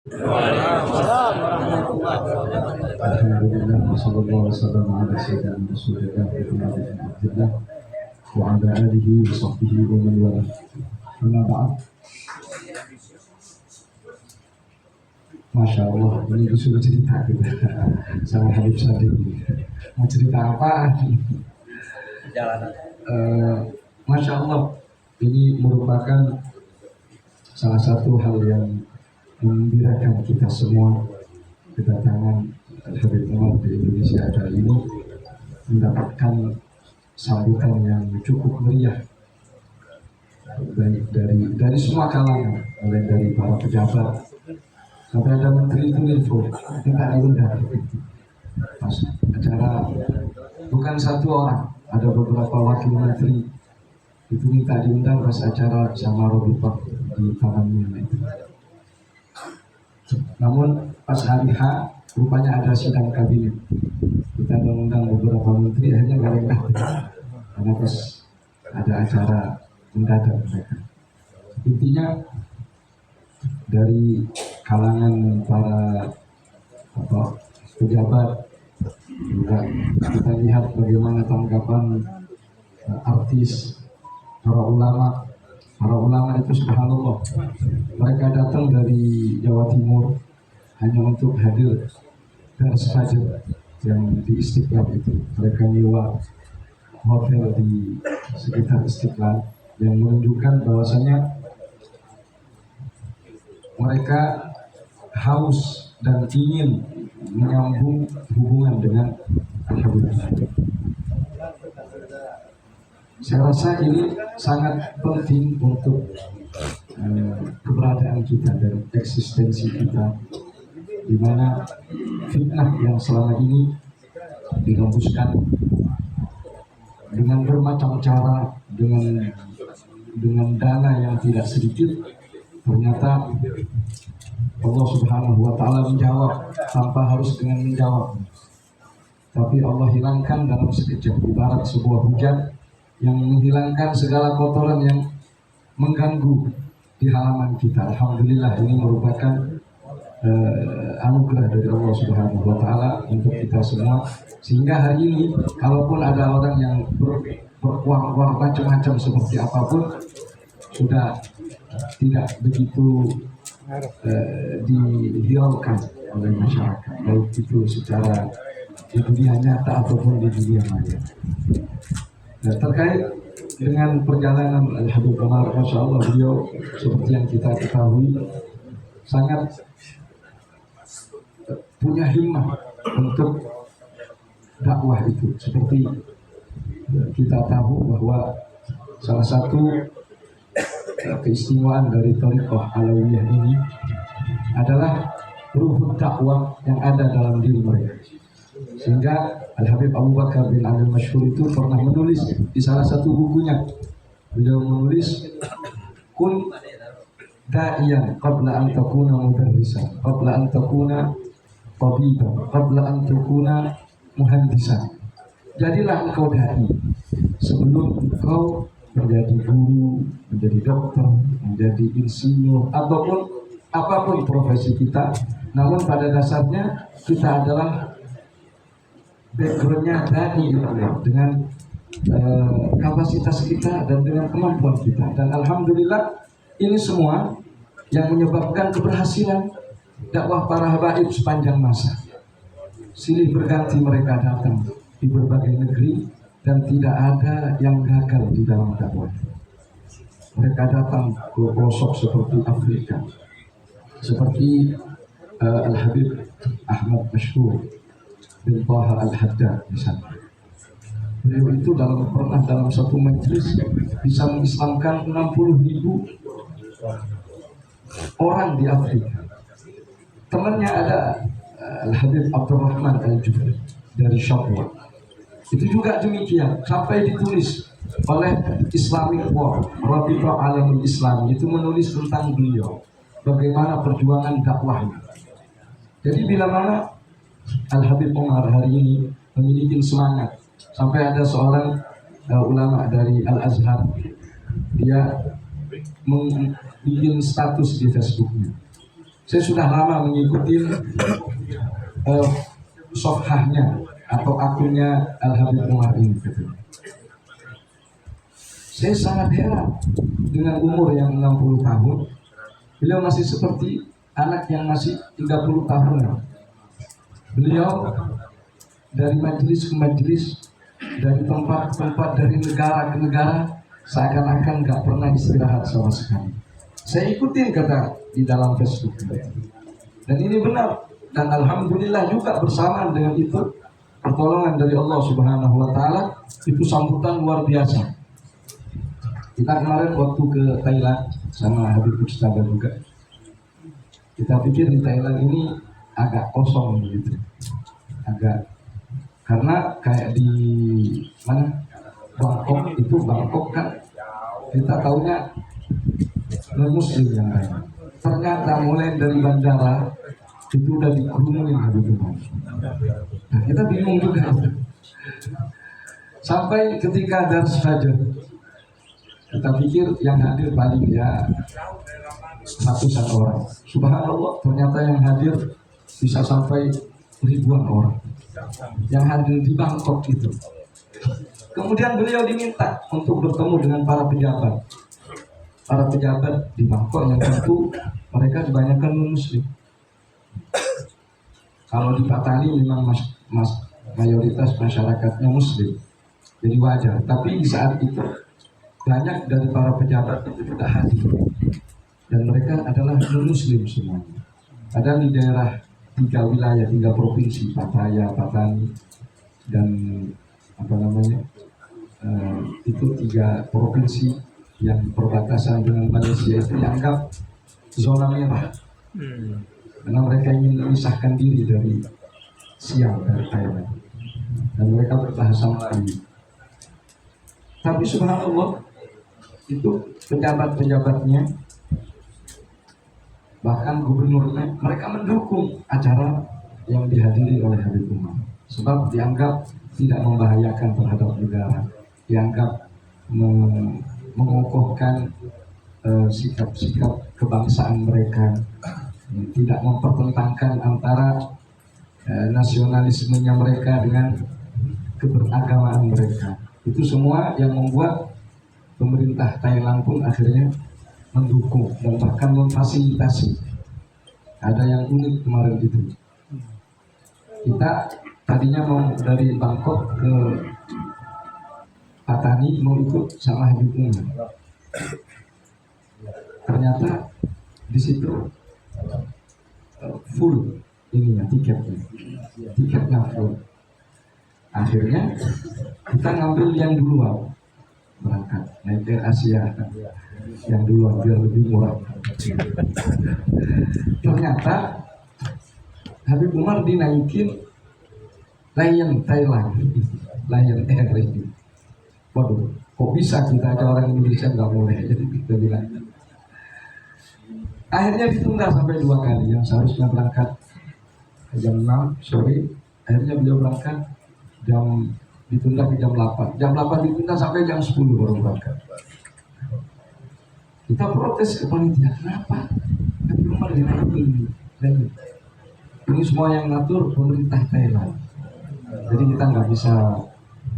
Waalaikumsalam warahmatullahi wabarakatuh. Alhamdulillah wassallallahu wasallam ala sayyidina Rasulillah Muhammad bin Abdullah wa ala alihi wa sahbihi wa man wala. Amma ba'd. Masya Allah, ini disuruh cerita kita sama Habib Sadiq. Mau cerita apa? Jalanan. Masya Allah, ini merupakan salah satu hal yang menggembirakan kita semua. Kedatangan Habib Umar di Indonesia kali ini mendapatkan sambutan yang cukup meriah dari semua kalangan, mulai dari para pejabat sampai ada menteri itu info minta diundang pas acara, bukan satu orang, ada beberapa wakil menteri itu minta diundang pas acara sama Robi Pak di Taman Mini itu. Namun pas hari H rupanya ada sidang kabinet, kita mengundang beberapa menteri, hanya nggak datang karena pas ada acara mendadak mereka. Intinya dari kalangan para pejabat juga kita lihat bagaimana tanggapan artis, para ulama itu subhanallah, mereka datang dari Jawa Timur hanya untuk hadir dars fajar yang di Istiqlal itu. Mereka nyewa hotel di sekitar Istiqlal yang menunjukkan bahwasanya mereka haus dan ingin menyambung hubungan dengan Al-Habibullah. Saya rasa ini sangat penting untuk keberadaan kita dan eksistensi kita, di mana fitnah yang selama ini dihembuskan dengan bermacam cara, dengan dana yang tidak sedikit, ternyata Allah Subhanahu wa Ta'ala menjawab tanpa harus dengan menjawab, tapi Allah hilangkan dalam sekejap, ibarat sebuah hujan yang menghilangkan segala kotoran yang mengganggu di halaman kita. Alhamdulillah, ini merupakan anugerah dari Allah Subhanahu wa Ta'ala untuk kita semua, sehingga hari ini kalaupun ada orang yang berkuang-kuang macam-macam seperti apapun, sudah tidak begitu dihiraukan oleh masyarakat, baik itu secara di dunia nyata ataupun di dunia maya. Nah, terkait dengan perjalanan Al-Habib Umar, Masya Allah, beliau seperti yang kita ketahui sangat punya himmah untuk dakwah itu. Seperti kita tahu bahwa salah satu keistimewaan dari Thariqah Alawiyah ini adalah ruhut dakwah yang ada dalam diri mereka, sehingga Al-Habib Abu Bakar bin Abdul Masyhur itu pernah menulis di salah satu bukunya, beliau menulis, kun da'iyan qabla an takuna mudarrisan, qabla an takuna tabiban, qabla an takuna muhandisan. Jadilah engkau dai sebelum engkau menjadi guru, menjadi dokter, menjadi insinyur, ataupun apapun profesi kita. Namun pada dasarnya kita adalah backgroundnya dai, dengan kapasitas kita dan dengan kemampuan kita. Dan alhamdulillah, ini semua yang menyebabkan keberhasilan dakwah para habaib sepanjang masa. Silih berganti mereka datang di berbagai negeri dan tidak ada yang gagal di dalam dakwah. Mereka datang ke pelosok seperti Afrika, seperti Al-Habib Ahmad Masyhur bin Taha Al-Haddad misalnya. Beliau itu pernah dalam satu majelis bisa mengislamkan 60.000 orang di Afrika. Temannya ada Al-Habib Abdurrahman Al-Jufri dari Syabwa. Itu juga demikian, sampai ditulis oleh Islamic World, Rabita Alamul Islam, itu menulis tentang beliau, bagaimana perjuangan dakwahnya. Jadi bila mana Al-Habib Umar hari ini memiliki semangat, sampai ada seorang ulama dari Al-Azhar, dia bikin status di Facebooknya, Saya sudah lama mengikuti sofhahnya atau akunnya Al-Habib Umar ini. Saya sangat heran dengan umur yang 60 tahun, beliau masih seperti anak yang masih 30 tahun. Beliau dari majelis ke majelis, dari tempat ke tempat, dari negara ke negara, seakan-akan nggak pernah istirahat sama sekali. Saya ikutin kata di dalam Facebook, dan ini benar. Dan alhamdulillah juga bersamaan dengan itu pertolongan dari Allah Subhanahu Wa Taala, itu sambutan luar biasa. Kita kemarin waktu ke Thailand sama Habib Mustafa juga, kita pikir di Thailand ini agak kosong gitu, agak, karena kayak di mana Bangkok itu, Bangkok kan kita taunya non-muslim yang lain. Ternyata mulai dari bandara itu udah dikerumunin Habib Umar. Nah, kita bingung juga. Sampai ketika dars fajar, kita pikir yang hadir paling ya ratusan orang. Subhanallah, ternyata yang hadir bisa sampai ribuan orang yang hadir di Bangkok itu. Kemudian beliau diminta untuk bertemu dengan para pejabat. Para pejabat di Bangkok yang tentu mereka kebanyakan non-muslim. Kalau di Patani memang mayoritas masyarakatnya muslim, jadi wajar. Tapi di saat itu banyak dari para pejabat itu tidak hadir, dan mereka adalah non-muslim semuanya. Ada di daerah 3 wilayah, 3 provinsi, Pattaya, Patani, dan itu 3 provinsi yang perbatasan dengan Malaysia itu dianggap zona merah, karena mereka ingin memisahkan diri dari Siam, dari Thailand, dan mereka berbahasa Melayu. Tapi subhanallah, itu pejabat-pejabatnya, bahkan gubernurnya, mereka mendukung acara yang dihadiri oleh Habib Umar, sebab dianggap tidak membahayakan terhadap negara, dianggap mengokohkan sikap-sikap kebangsaan mereka, tidak mempertentangkan antara nasionalismenya mereka dengan keberagamaan mereka. Itu semua yang membuat pemerintah Thailand pun akhirnya mendukung dan bahkan memfasilitasi. Ada yang unik kemarin itu. Kita tadinya mau dari Bangkok ke Patani mau ikut sama Habib Umar. Ternyata di situ full ininya, tiketnya full. Akhirnya kita ngambil yang duluan berangkat naik Air Asia yang duluan biar lebih murah. Ternyata Habib Umar dinaikin Lion Thailand, Lion Air ini. Waduh, kok bisa kita aja orang Indonesia nggak boleh? Jadi kita bilang. Akhirnya ditunda sampai 2 kali. Yang seharusnya berangkat jam 6 sore, akhirnya beliau berangkat ditunda ke jam 8. Jam 8 ditunda sampai jam 10 baru berangkat. Kita protes ke panitia, kenapa? Habib Umar dinaikin. Ini semua yang ngatur pemerintah Thailand. Jadi kita nggak bisa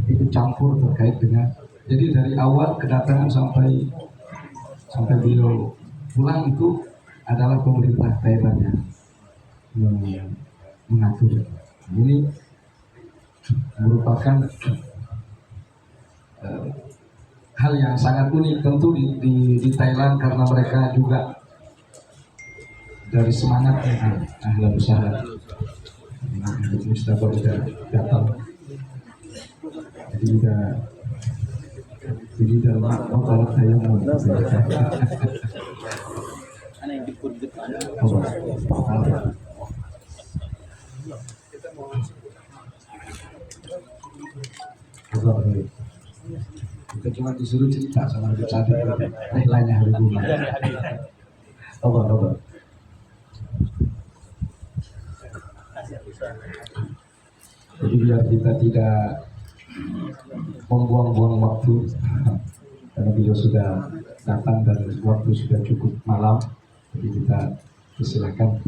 ikut campur terkait dengan. Jadi dari awal kedatangan sampai beliau pulang itu adalah pemerintah Thailand yang mengatur. Ini merupakan hal yang sangat unik tentu di Thailand, karena mereka juga dari semangatnya ahlan usaha. Mustafa sudah datang, jadi dalam kalau saya mau kita cuma disuruh cerita sama Habib Sadiq, lainnya Habib Umar. Apa? Jadi biar kita tidak membuang-buang waktu, karena beliau sudah datang dan waktu sudah cukup malam, jadi kita Silakan.